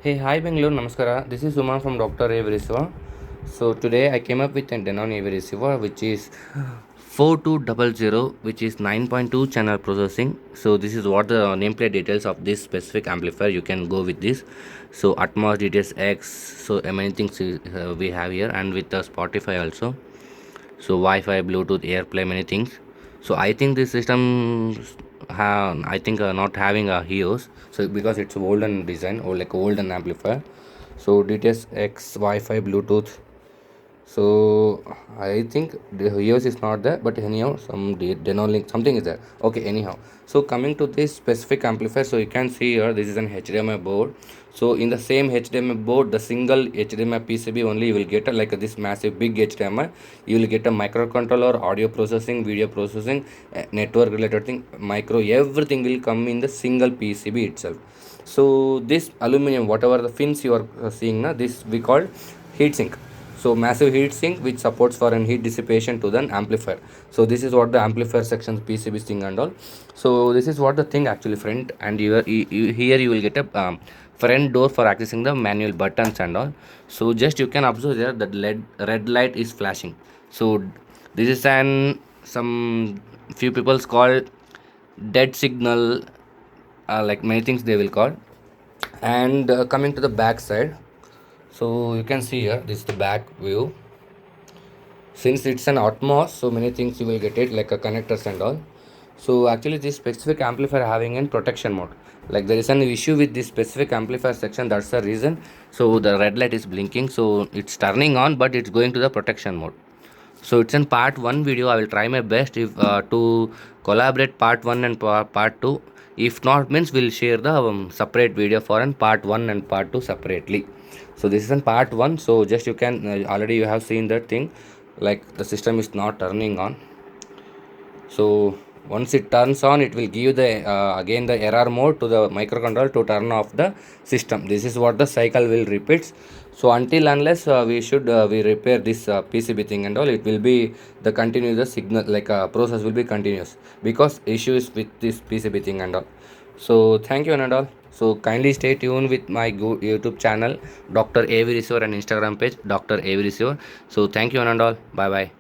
Hey, hi Bangalore, Namaskara. This is Uma from Dr.AV RECEIVER. So today I came up with a DENON AVR receiver which is 4200, which is 9.2 channel processing. So this is what the nameplate details of this specific amplifier. You can go with this. So Atmos, DTS X, so many things we have here, and with the Spotify also. So Wi-Fi, Bluetooth, AirPlay, many things. So I think this system I think not having a HEOS, so because it's olden design or like olden amplifier. So DTS X, Wi-Fi, Bluetooth. So I think the HEOS is not there, but anyhow some Denon link something is there. Okay, anyhow. So coming to this specific amplifier, so you can see here this is an HDMI board. So in the same HDMI board, the single HDMI PCB only you will get like this massive big HDMI. You will get a microcontroller, audio processing, video processing, network related thing, micro, everything will come in the single PCB itself. So this aluminum, whatever the fins you are seeing now, this we call heatsink. So massive heat sink which supports for an heat dissipation to the amplifier. So this is what the amplifier sections PCB thing and all. So this is what the thing actually front, and here you will get a front door for accessing the manual buttons and all. So just you can observe there that red light is flashing. So this is an some few people's call dead signal, like many things they will call. And coming to the back side, so you can see here this is the back view. Since it's an Atmos, so many things you will get it like a connectors and all. So actually this specific amplifier having in protection mode, like there is an issue with this specific amplifier section, that's the reason. So the red light is blinking, so it's turning on but it's going to the protection mode. So it's in part 1 video. I will try my best if to collaborate part 1 and part 2. If not, means we'll share the separate video for an part 1 and part 2 separately. So this is in part 1. So just you can already you have seen that thing, like the system is not turning on. So once it turns on, it will give the again the error mode to the microcontroller to turn off the system. This is what the cycle will repeats. So until unless we repair this PCB thing and all, it will be the continuous signal, like process will be continuous, because issues with this PCB thing and all. So thank you and all. So kindly stay tuned with my YouTube channel Dr.AV RECEIVER and Instagram page Dr.AV RECEIVER. So thank you and all. Bye bye.